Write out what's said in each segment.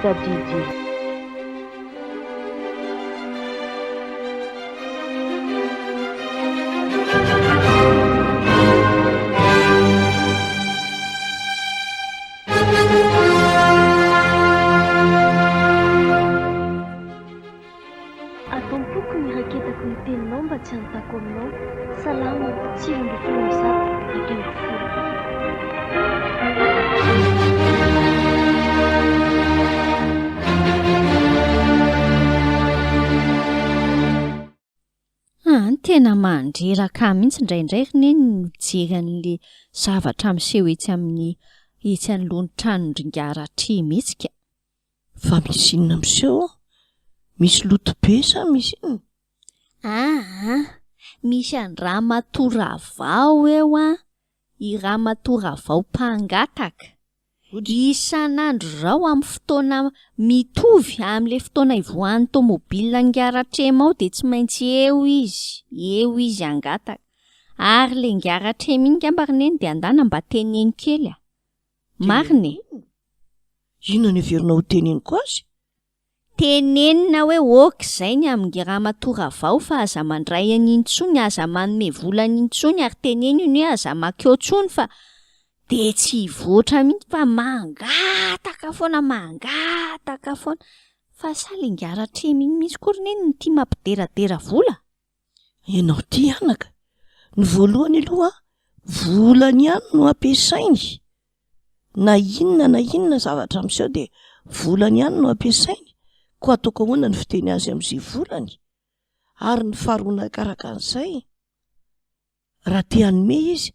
mitaddy. Atompoko ny raketako ny teninao mba tsy hanontako aminao. Salama, tsiro ndraiky mizato akeny folo. Ny tena mandreraka mihitsy indraindray neny mijery an'le zavatra miseho etsy anoloan'ny trano ringaratry mihitsy ka. Fa misy inona miseho? Misy loto be sa misy inona? Misy an ramatoravao eo I ramatoravao mpangataka. Isan'andro rao amin'ny fotoana mitovy amin'le fotoana ivoan'ny tômôbilina ngaratrema ao de tsy maintsy eo izy angataka. Ary le ngaratrema iny gambariny de andana mba teneny kely a. Mariny. Inona ny heverina ho teneniko azy? Tenenina hoe ok'izay ny amin'ny ramatoravao fa aza mandray an'intsony, aza manome vola an'intsony ary teneny iny hoe aza makeo tsony fa de tsy voatra mihitsy fa mangataka foana. Fa sa le ngaratrema iny misy korineny ny tia mampideradera vola. Ianao tia anaka. Ny voalohany aloha volany ihany no ampiasainy. Na inona zavatra miseho de volany ihany no ampiasainy. Ko ataoko ahoana ny fiteny azy amin'izay volany? Ary ny faharoana karaka an'izay. Raha te hanome izy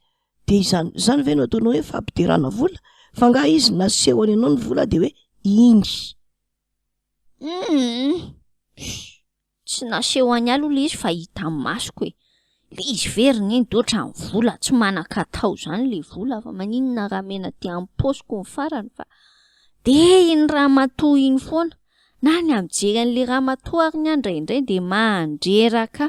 de izany ve no ataonao hoe fampiderana vola? Fa nga izy naseho any ianao ny vola de hoe iny. Tsy naseho any aloha le izy fa hita amin'ny masoko e. Le izy veriny eny de ohatran'ny vola tsy manan-katao zany le vola fa maninona raha mena ty amin'ny paosiko ny farany fa de iny ramatoa iny foana. Na nyamijery an'le ramatoa ary ny andraindray de mandreraka.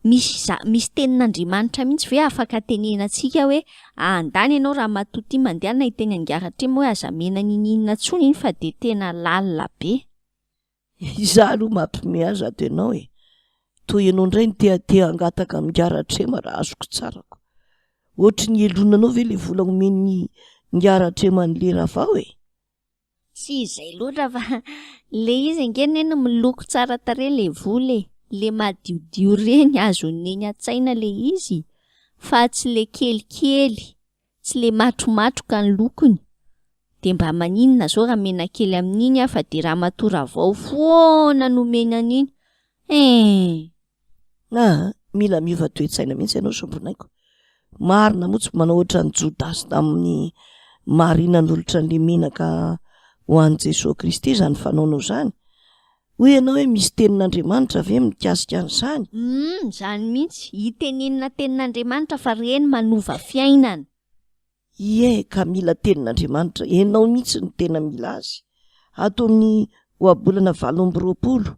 Misy tenin'Andriamanitra mihitsy ve afaka tenenantsika hoe andany ianao ramatoa ty mandeha na iteny angaratrema hoe aza mena ninina tsony iny fa de tena lalina be. Izaho aloha mampime azy ato ianao e. Toy ianao indray ny te hangataka amin'ny ngaratrema raha azoko tsarako. Ohatry ny elonanao ve le vola omeny ngaratrema ny lera vao e? Tsy izay loatra fa le izy angeneny miloko tsara tare le vola e. Le madiodio reny azoneny an-tsaina le izy. Fa tsy le kelikely, tsy le matromatroka ny lokony. De mba maninona zao raha mena kely amin'iny fa de ramatoravao foana nomena an'iny. Mila miova toe-tsaina mihitsy ianao sombonaiko. Marina motsy manao ohatran'ny Jodasy tamin'ny marinan'olotra an'le menaka ho an'i Jesoa Kristy zany fanaonao zany. Hoy ianao hoe misy tenin'Andriamanitra ve mikasika an'izany? Zany mihitsy, hitenenina tenin'Andriamanitra fa reny manova fiainana. Ka mila tenin'Andriamanitra, ianao mihitsy ny tena mila azy. Ato amin'ny ohabolana 2020,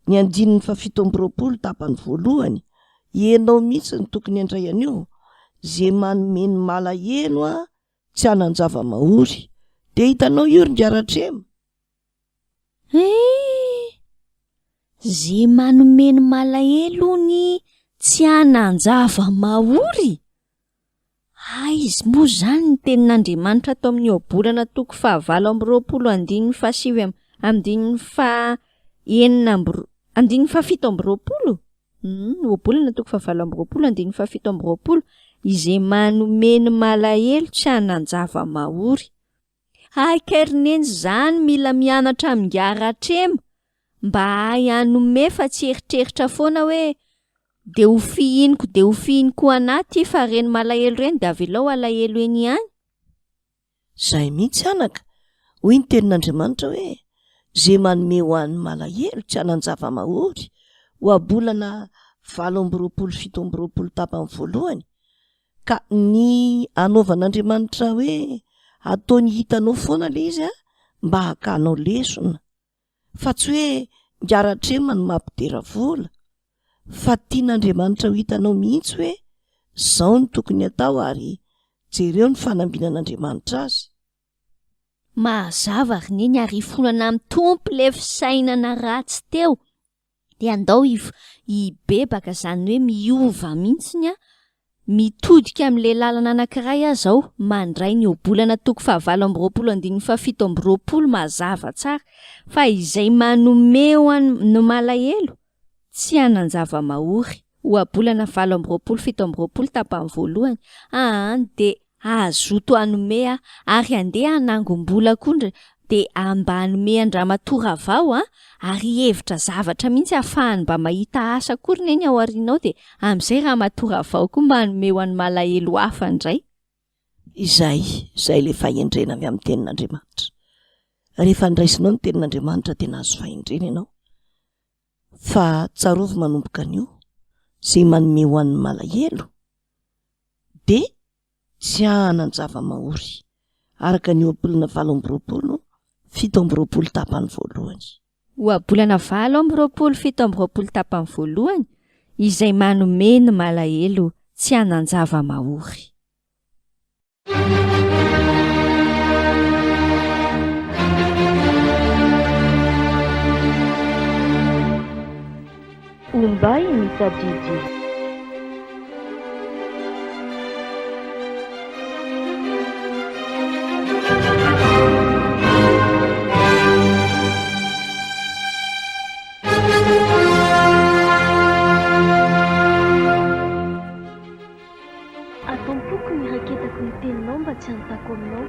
ny 720 tapany voalohany, ianao mihitsy ny tokony handray an'io. Zay manome ny malahelo tsy hanan-java-mahory. De hitanao io ry ngaratrema. Zay manome ny malahelo ny tsy hanan-java-mahory. Izy moa zany ny tenin'Andriamanitra ato amin'ny ohabolana 2020 ohabolana 2020 izay manome ny malahelo tsy hanan-java-mahory. Kerineny zany mila mianatra amin'ny ngaratrema mba hanome fa tsy eritreritra foana hoe de ho fihiniko anaty fa reny malahelo reny de avelao alahelo eny ihany. Zay mihitsy anaka. Hoy ny tenin'Andriamanitra hoe zay manome ho an'ny malahelo tsy hanan-java-mahory. Ohabolana 2020 tapany voalohany. Ka ny anaovan'Andriamanitra hoe ataony hitanao foana le izy mba hakanao lesona. Fa tsy hoe ngaratrema no mampidera vola. Fa tian'Andriamanitra ho hitanao mihitsy hoe zao ny tokony atao ary jereo ny fanambinan'Andriamanitra azy. Mazava ry ny arifonana amin'ny tompo le fisainana ratsy teo dia andao hibebaka zany hoe miova mihitsiny a mitodika amin'le lalana anankiray aho zao mandray ny obolana toko 720 mazava tsara fa izay manome ho no malahelo tsy anan-java mahory oabolana 720 tapany voalohany de azoto anome ary andeha anangom-bola koa de mba anome andramatoa avao ary hevitra zavatra mihitsy ahafahany mba mahita asa kory neny ao arinao de am'izay ramatoa avao koa mba anome ho an'ny malahelo hafa indray. Izay le fahendrena avy amin'ny tenin'Andriamanitra. Rehefa ndraisinao ny tenin'Andriamanitra dia nahazo fahendrena ianao. Fa tsarovy manomboka an'io izay manome ho an'ny malahelo dia tsy anan-java-mahory araka ny oabolana 720 tapany voalohany. Oabolana 720 tapany voalohany izay manome ny malahelo tsy anan-java-mahory. Ombay mitaddy. Ataompoko ny raketako ny teninao mba tsy hanontako aminao